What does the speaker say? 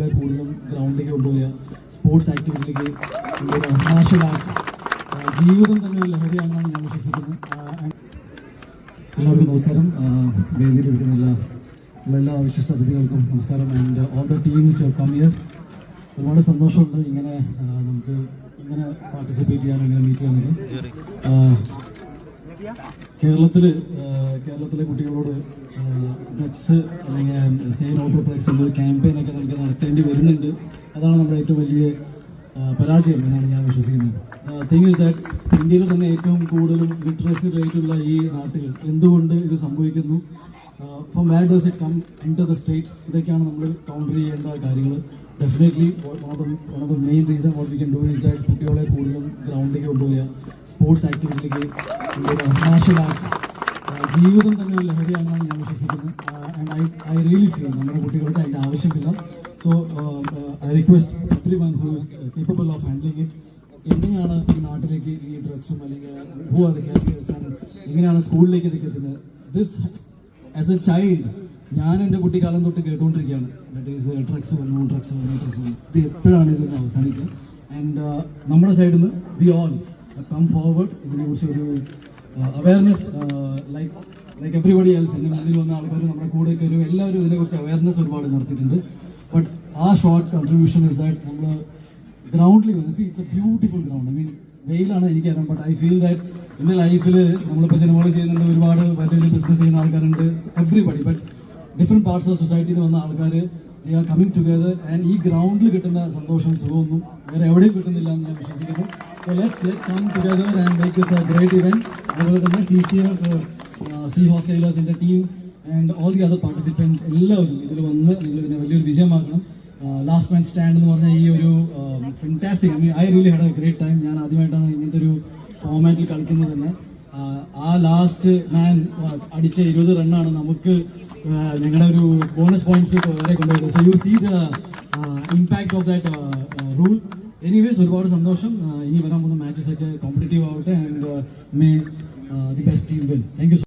കുട്ടികളെ കൂടുതലും ഗ്രൗണ്ടിലേക്ക് കൊണ്ടുവരിക, സ്പോർട്സ് ആക്ടിവിറ്റിയിലേക്ക്, മാർഷൽ ആർട്സ്. ജീവിതം തന്നെ ഒരു ലഹരിയാണെന്നാണ് ഞാൻ വിശ്വസിക്കുന്നത്. എല്ലാവർക്കും നമസ്കാരം. വേദിയിലിരിക്കുന്ന എല്ലാ വിശിഷ്ട അതിഥികൾക്കും നമസ്കാരം. And all the teams you come here. ഒരുപാട് സന്തോഷമുണ്ട് ഇങ്ങനെ നമുക്ക് ഇങ്ങനെ പാർട്ടിസിപ്പേറ്റ് ചെയ്യാനും ഇങ്ങനെ മീറ്റ് ചെയ്യാനൊക്കെ. കേരളത്തിലെ കുട്ടികളോട് ഡ്രഗ്സ് അല്ലെങ്കിൽ സേ നോ ടു ഡ്രഗ്സ് എന്നൊരു ക്യാമ്പയിനൊക്കെ നമുക്ക് നടത്തേണ്ടി വരുന്നുണ്ട്. അതാണ് നമ്മുടെ ഏറ്റവും വലിയ പരാജയം എന്നാണ് ഞാൻ വിശ്വസിക്കുന്നത്. തിങ് ഇസ് ദാറ്റ് ഇന്ത്യയിൽ തന്നെ ഏറ്റവും കൂടുതൽ ലിറ്ററസി റേറ്റുള്ള ഈ നാട്ടിൽ എന്തുകൊണ്ട് ഇത് സംഭവിക്കുന്നു, from where does it come into the state, ഇതൊക്കെയാണ് നമ്മൾ കൗണ്ടർ ചെയ്യേണ്ട കാര്യങ്ങൾ. Definitely one of the main reason what we can do is that കുട്ടികളെ കൂടുതലും ഗ്രൗണ്ടിലേക്ക് കൊണ്ടുവരിക, സ്പോർട്സ് ആക്ടിവിറ്റിയിലേക്ക്, മാർഷൽ ആർട്സ്. ജീവിതം തന്നെ ഒരു ലഹരിയാണെന്നാണ് ഞാൻ വിശ്വസിക്കുന്നത്. ആൻഡ് ഐ റിയലി ഫീൽ നമ്മുടെ കുട്ടികൾക്ക് അതിൻ്റെ ആവശ്യമില്ല. So I request everyone who is capable of handling it. എങ്ങനെയാണ് ഈ നാട്ടിലേക്ക് ഈ ഡ്രഗ്സും അല്ലെങ്കിൽ who are the carriers and എങ്ങനെയാണ് സ്കൂളിലേക്ക് ഇതൊക്കെ എത്തുന്നത്. ദിസ് ആസ് എ ചൈൽഡ് ഞാൻ എൻ്റെ കുട്ടിക്കാലം തൊട്ട് കേട്ടുകൊണ്ടിരിക്കുകയാണ്, ദാറ്റ് ഈസ് ഡ്രഗ്സ് വന്നു. ഇത് എപ്പോഴാണ് ഇതൊന്ന് അവസാനിക്കുക? ആൻഡ് നമ്മുടെ സൈഡിൽ നിന്ന് വി ഓൾ കം ഫോർവേഡ് ഇതിനെക്കുറിച്ച് ഒരു അവയർനെസ് ലൈക്ക് എവറിബഡി എൽസ്. എൻ്റെ മുന്നിൽ വന്ന ആൾക്കാർ നമ്മുടെ കൂടെ കയറും, എല്ലാവരും ഇതിനെക്കുറിച്ച് അവയർനെസ് ഒരുപാട് നടത്തിയിട്ടുണ്ട്. ബട്ട് ആ ഷോർട്ട് കൺട്രിബ്യൂഷൻ ഇസ് ദാറ്റ് നമ്മൾ ഗ്രൗണ്ടിൽ വന്ന് it's A beautiful ground. I mean വെയിലാണ് എനിക്കറിയാം, ബട്ട് ഐ ഫീൽ ദാറ്റ് എൻ്റെ ലൈഫിൽ നമ്മളിപ്പോൾ സിനിമകൾ ചെയ്യുന്നുണ്ട്, ഒരുപാട് വലിയ ബിസിനസ് ചെയ്യുന്ന ആൾക്കാരുണ്ട്, everybody. But different parts of സൊസൈറ്റിയിൽ വന്ന ആൾക്കാർ they are coming together. And ഈ ഗ്രൗണ്ടിൽ കിട്ടുന്ന സന്തോഷം സുഖമൊന്നും വേറെ എവിടെയും കിട്ടുന്നില്ല എന്ന് ഞാൻ വിശ്വസിക്കുന്നു. So let's come together and make this a great event. അതുപോലെ തന്നെ സീ ഹോഴ്സ് സെയിലേഴ്സിൻ്റെ team and all the other participants എല്ലാവരും ഇതിൽ വന്ന് നിങ്ങൾ ഇതിനെ വലിയൊരു വിജയമാക്കണം. ലാസ്റ്റ് മാൻ സ്റ്റാൻഡ് എന്ന് പറഞ്ഞ ഈ ഒരു fantastic, I really had A great time. ഞാൻ ആദ്യമായിട്ടാണ് ഇങ്ങനത്തെ ഒരു ഫോമാറ്റിൽ കളിക്കുന്നത് തന്നെ. ആ ലാസ്റ്റ് മാൻ അടിച്ച 20 റണ്ണാണ് നമുക്ക് ഞങ്ങളുടെ ഒരു ബോണസ് പോയിന്റ്സ് വരെ കൊണ്ടുപോയത്. So you see the impact of that rule. Anyways ഒരുപാട് സന്തോഷം. ഇനി വരാൻ പോകുന്ന മാച്ചസ് ഒക്കെ കോമ്പറ്റീറ്റീവ് ആവട്ടെ. And may the best team win. Thank you so